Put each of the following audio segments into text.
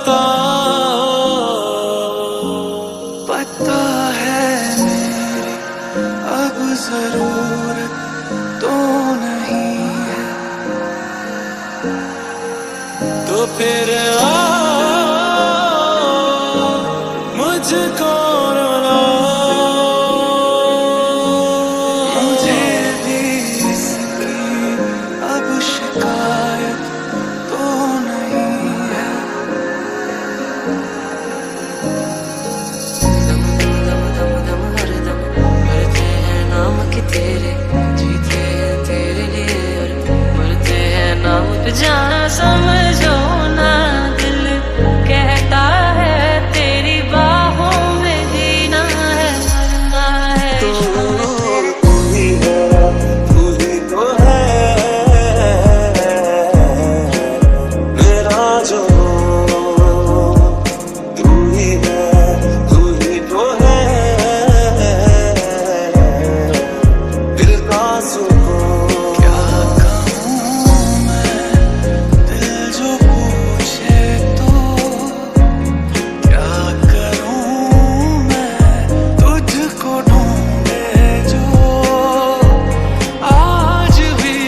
बताओ। पता है मेरी अब जरूरत तो नहीं है, तो फिर मुझको मुझे भी इसकी अब शिकायत तो नहीं है। दम दम दम दम दम हर दम भरते हैं नाम के तेरे, जीते हैं तेरे लिए और मरते हैं नाम पे। जाना समझो ना दिल कहता है तेरी बाहों में जीना है, मरना है। तू ही तो है मेरा जो, तू ही तो है दिल का सुकून। क्या कहूँ मैं, दिल जो पूछे तो क्या करूँ मैं, तुझको ढूंढे जो आज भी।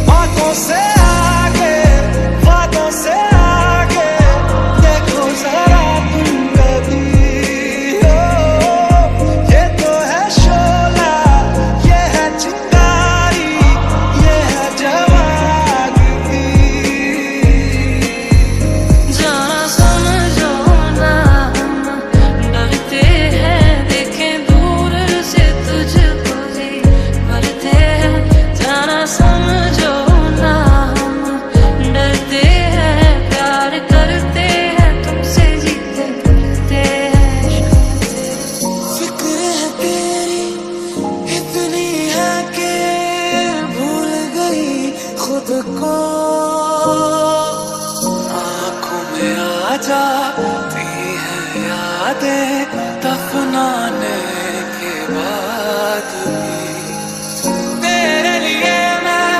बातों से आगे, बातों से आगे देखो जरा तुम कभी हो। ये तो है शोला, ये है चिंगारी, ये है जवानी। जाना समझो ना हम डरते हैं, देखें दूर से तुझको जी मरते हैं। जाना समझो ना हम डरते हैं, प्यार करते हैं तुमसे, जीते मरते हैं। फिक्र है तेरी इतनी है कि भूल गई खुद को। आँखों में आ जाती है यादें दफनाने के बाद भी। तेरे लिए मैं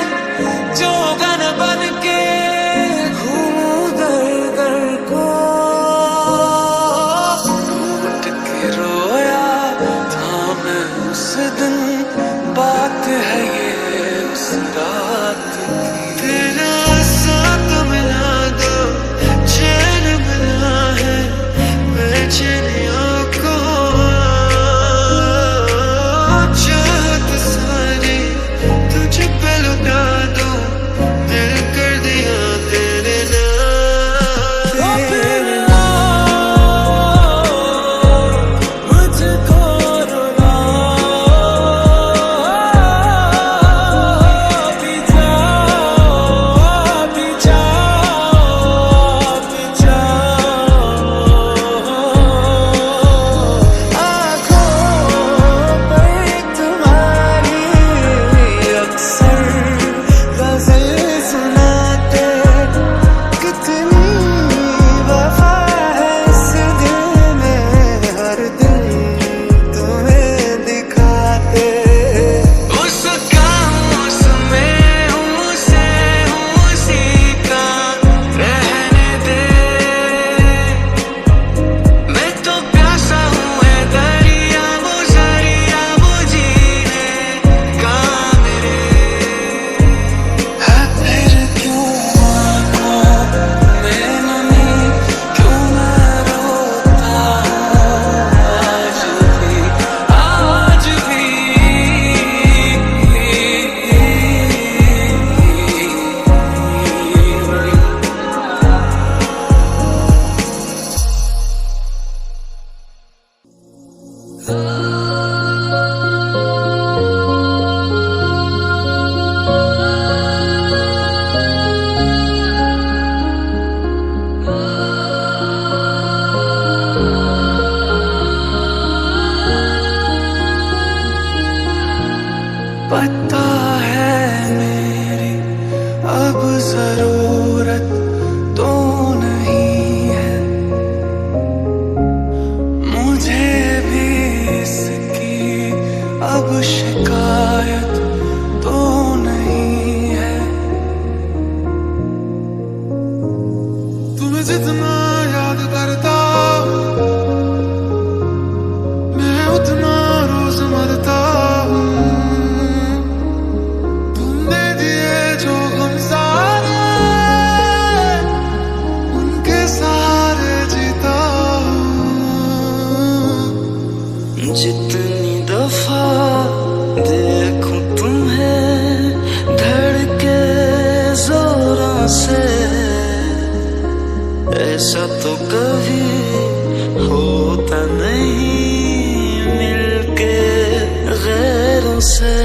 जोगन बन के घूमूं दर दर को। टूट के रोया था मैं उस दिन, बात है ये उस रात की। तेरा साथ मिला दो, चैन मिला है बेचैनियों को। तुम्हें जितना याद करता हूँ मैं उतना रोज मरता हूँ। तुमने दिए जो गम सारे उनके सहारे जीता हूँ। जितनी दफा देखूं तुम्हें धड़के जोरों से, ऐसा तो कभी होता नहीं मिलके गैरों से।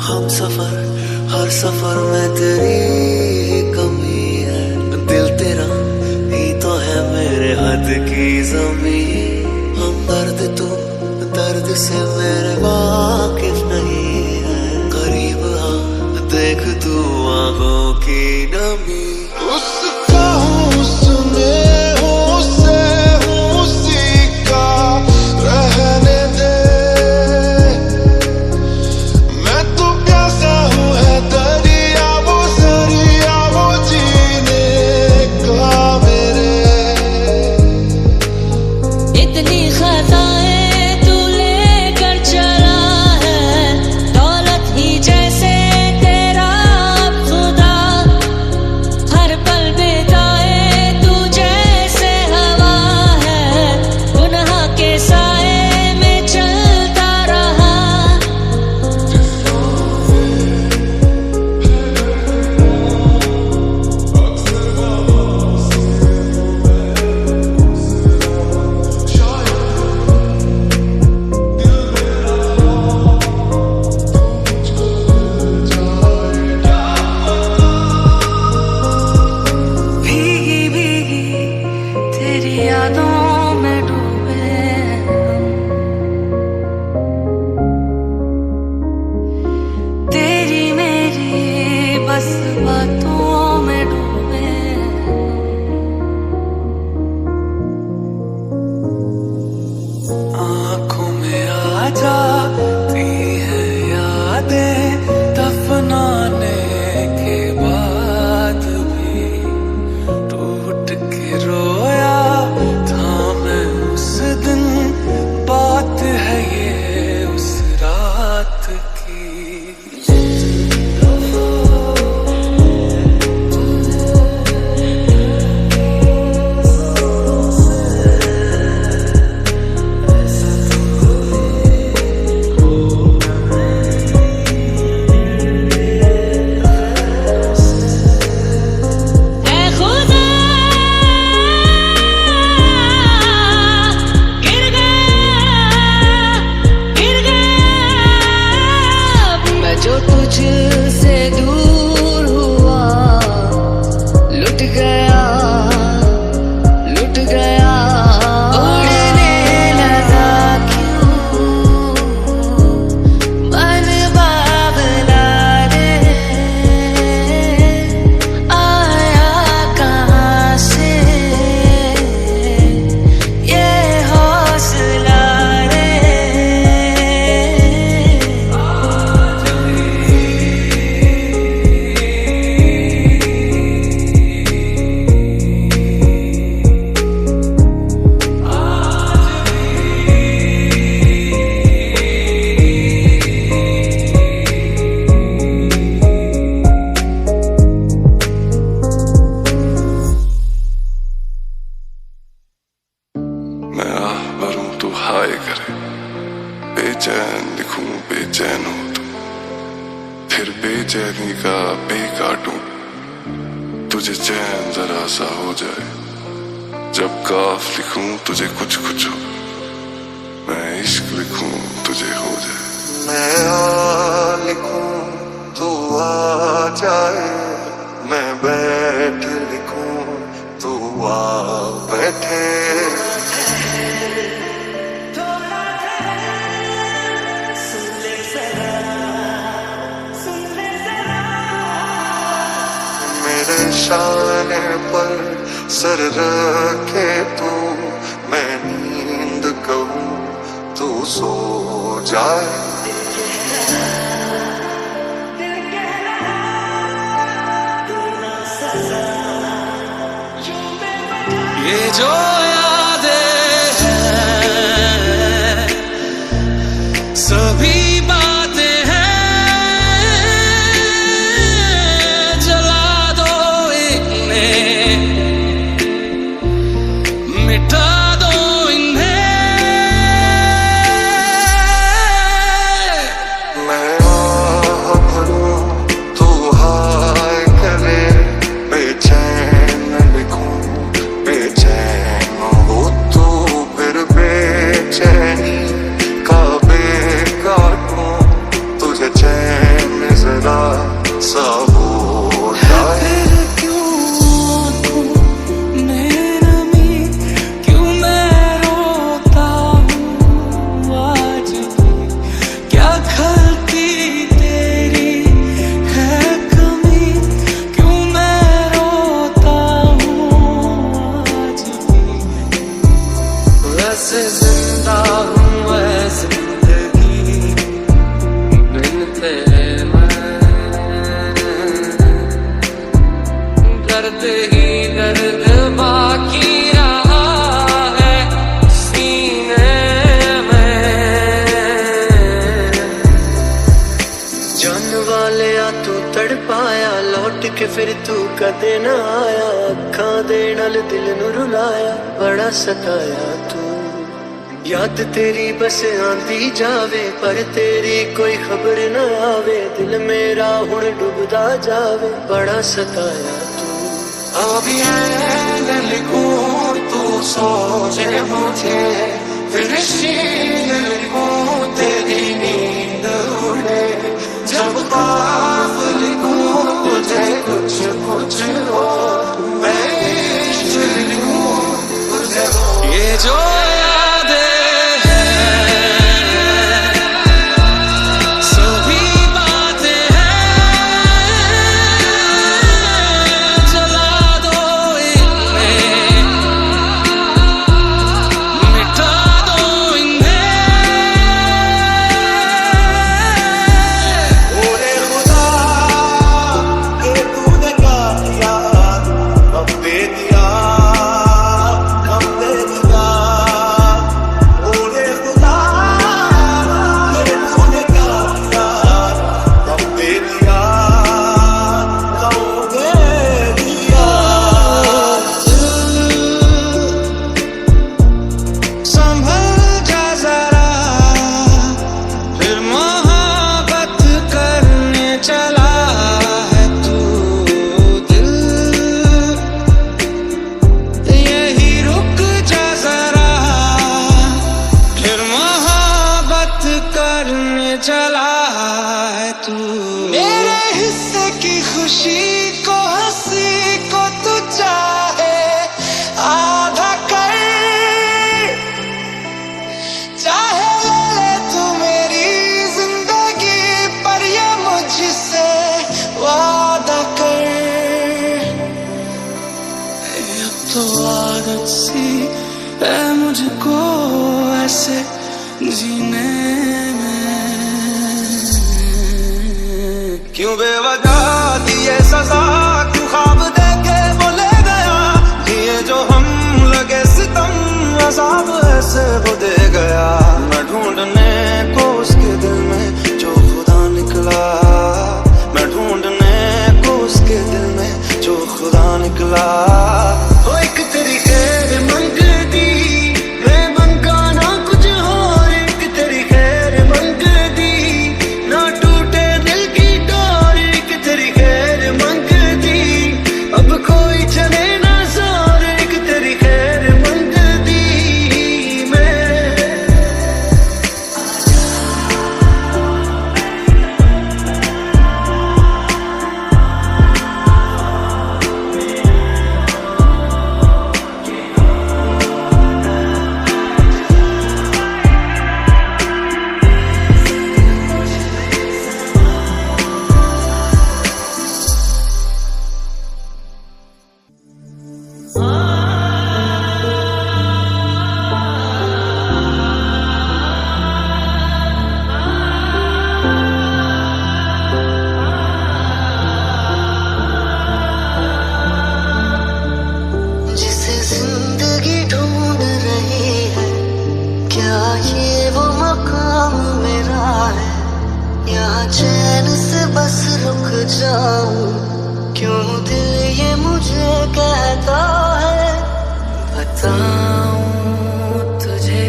हम सफर हर सफर में तेरी कमी है, दिल तेरा ही तो है मेरे हद की ज़मीं। हम दर्द तू दर्द से मेरे वाकिफ नहीं है, करीब आ देख तू आँखों की नमी। उसका हुस्न उससे उसी का रहने दे, मैं तो प्यासा हूँ है दरिया वो सर चैन हो तुम, फिर बेचैनी का बे काटूं, तुझे चैन जरा सा हो जाए। जब काफ लिखूं तुझे कुछ कुछ हो, मैं इश्क लिखूं तुझे हो जाए। मैं आ लिखूं तू आ जाए, मैं बैठ लिखूं तू आ बैठे। मेरे शाने पर सर रखे तू, मैं नींद कहूं तू सो जाए। ये जो यादें हैं सभी बातें हैं, जला दो इन्हें, मिटा दो इन्हें। मैं आह भरूं तू हाय करे, बेचैन लिखूं बेचैन हो तू, फिर बेचैनी का बे काटूं, तुझे चैन जरा सा हो जाए। क्यों आँखों में नमी, क्यों मैं रोता हूँ आज भी, क्या खलती तेरी है कमी, क्यों मैं रोता हूँ आज भी। वैसे जिंदा हूँ मैं जिंदगी बिन तेरे, दर्द ही दर्द बाकी रहा है सीने में। जान वाले आ तू तड़पाया, लौट के फिर तू कदे ना आया, अखां दे नाल दिल नू रुलाया, बड़ा सताया तू। याद तेरी बस आंदी जावे, पर तेरी कोई खबर ना आवे, दिल मेरा हुण डूबदा जावे, बड़ा सताया तू। अभी मैं लिखूं तू सोचे मुझे, फिर शीन लिखूं तेरी नींद उड़े, जब काफ लिखूं तुझे कुछ कुछ हो, मैं इश्क लिखूं तुझे हो। ये जो यादें सभी बातें हैं, जला दो इन्हें, मिटा दो इन्हें। ओरे खुदा ये तूने क्या किया, कब दे दिया कब दे दिया। ओरे खुदा ये तूने क्या किया, कब दे दिया कब दे दिया। संभल जा जरा, फिर मोहब्बत करने चला है तू, दिल यही रुक जा जरा, फिर मोहब्बत करने चला है तू। मेरे हिस्से की खुशी को हंसी को तू चाहे आधा कर, चाहे ले ले तू मेरी जिंदगी, पर ये मुझसे वादा कर। अब तो आदत सी है मुझको ऐसे जीने में, क्यों बेवजह दिए सजा, क्यों ख्वाब देके वो ले गया, दिए जो हम लगे सितम अज़ाब ऐसे वो दे गया। मैं ढूंढने को उसके दिल में जो खुदा निकला, मैं ढूंढने को उसके दिल में जो खुदा निकला। ओ एक तेरी खैर मंगती, मैं मंगा ना कुछ और, एक तेरी खैर मंगती, यहाँ चैन से बस रुक जाऊं, क्यों दिल ये मुझे कहता है। बताऊं तुझे,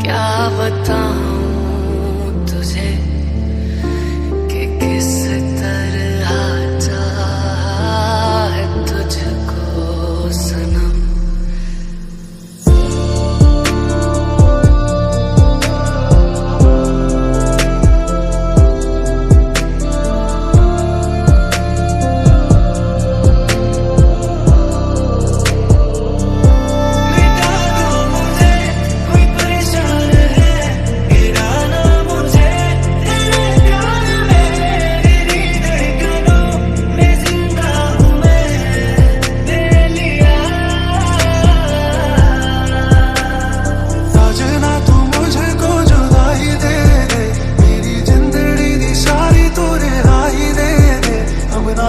क्या बताऊं तुझे, कि किस तरह चाहा है तुझको सनम।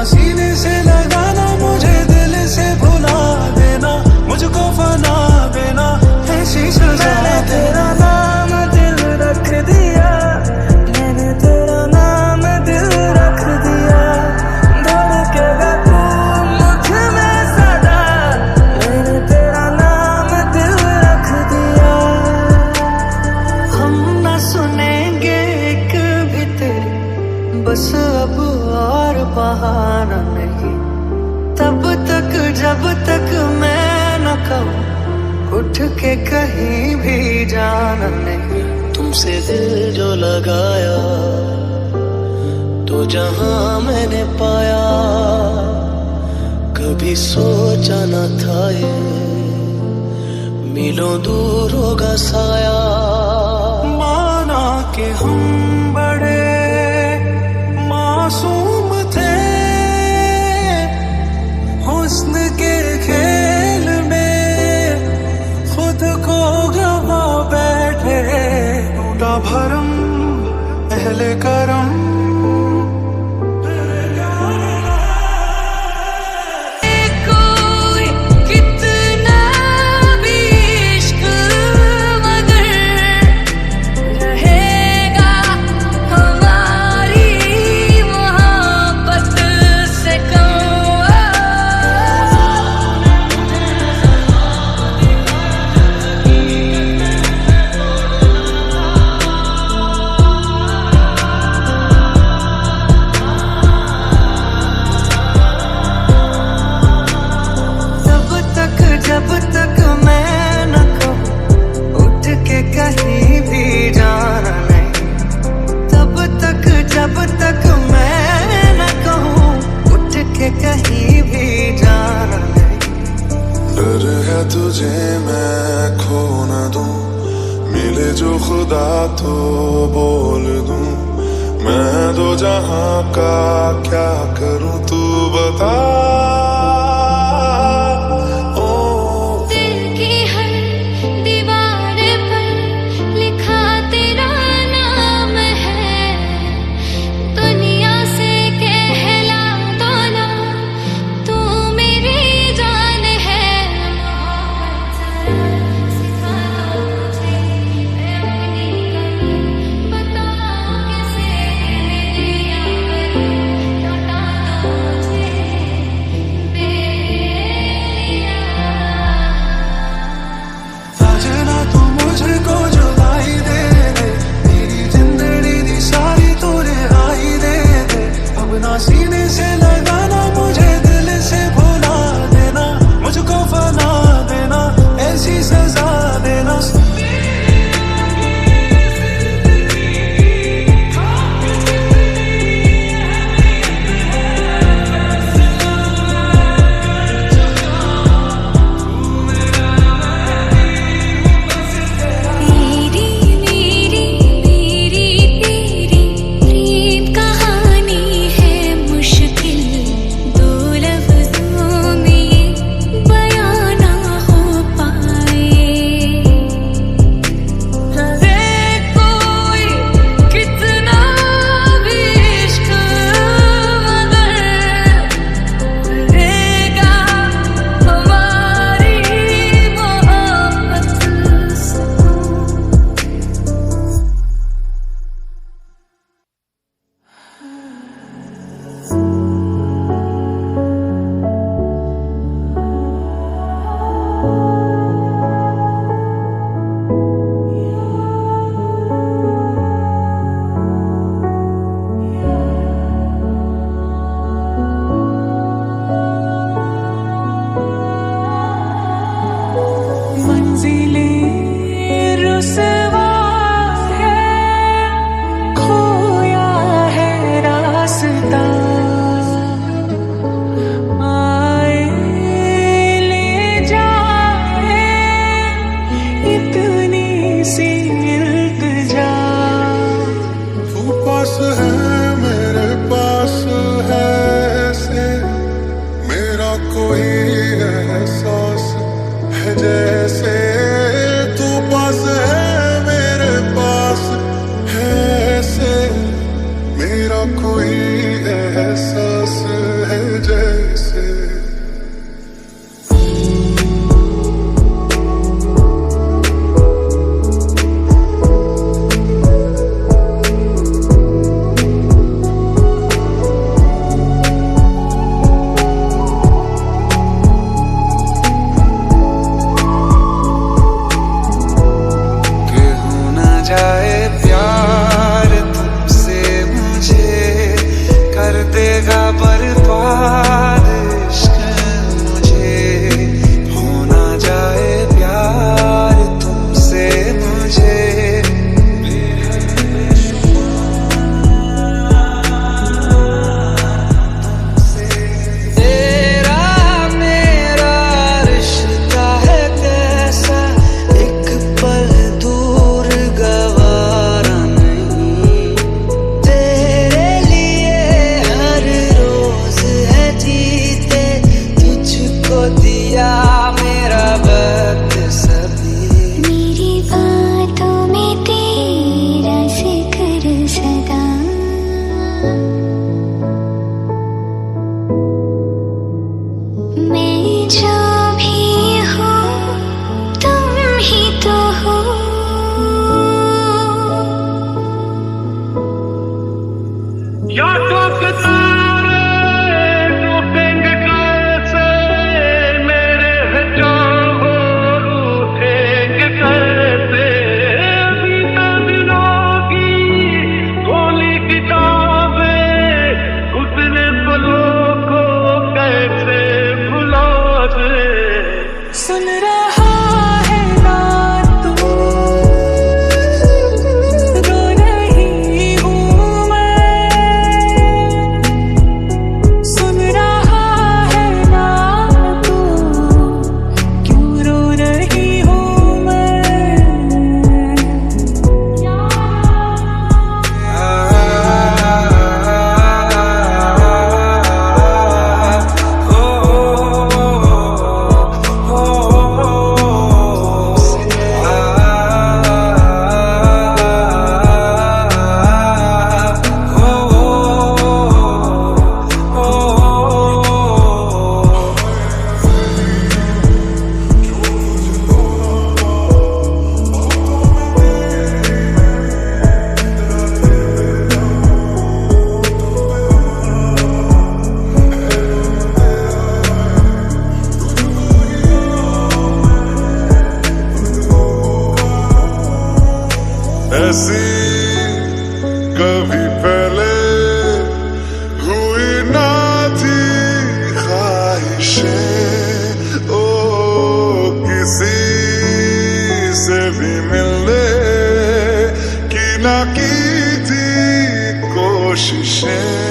सीने से लगाना मुझे, दिल से भुला देना, मुझको फना देना, ऐसी सजा। मैंने तेरा नाम दिल रख दिया, मैंने तेरा नाम दिल रख दिया, धड़केगा तू मुझ में सदा, मैंने तेरा नाम दिल रख दिया। हम न सुनेंगे एक भी तेरी, बस अब और बहाना नहीं, तब तक जब तक मैं न कहूँ उठ के कहीं भी जाना नहीं। तुमसे दिल जो लगाया तो जहां मैंने पाया, कभी सोचा न था ये मीलों दूर होगा साया। माना कि हम बड़े मासूम थे, हुस्न के खेल में खुद को गवा बैठे, टूटा भरम अहले करम। जब तक मैं न कहूँ उठ के कहीं भी जाना नहीं, तब तक जब तक मैं न कहूँ उठ के कहीं भी जाना नहीं। डर है तुझे मैं खो न दूं, मिले जो खुदा तो बोल दूं, मैं दो जहां का क्या करूं तू बता। है मेरे पास है ऐसे मेरा कोई एहसास है जैसे तू पास है मेरे पास है ऐसे मेरा कोई एहसास है जैसे जाए प्यार तुमसे मुझे कर देगा बर्बाद इश्क मुझे हो ना जाए प्यार तुमसे मुझे तेरा मेरा रिश्ता है कैसा एक पल दूर गवारा नहीं तेरे लिए हर रोज है जीते तुझको दिया मेरा वक्त सभी मेरी बातों में तेरा जिक्र सदा मैं जो भी हूँ तुम ही तो हो टूटेंगे कैसे मेरे चाहो रूठेंगे कैसे बीते दिनों की गोली किताबें गुजरे पलों को कैसे भुला दे सुन रहा है ना तू रो रही हूँ मैं सुन रहा है ना तू क्यों रो रही हूँ मैं ऐसी कभी पहले हुई ना थी ख्वाहिशें ओ किसी से भी मिलने की ना की थी कोशिशें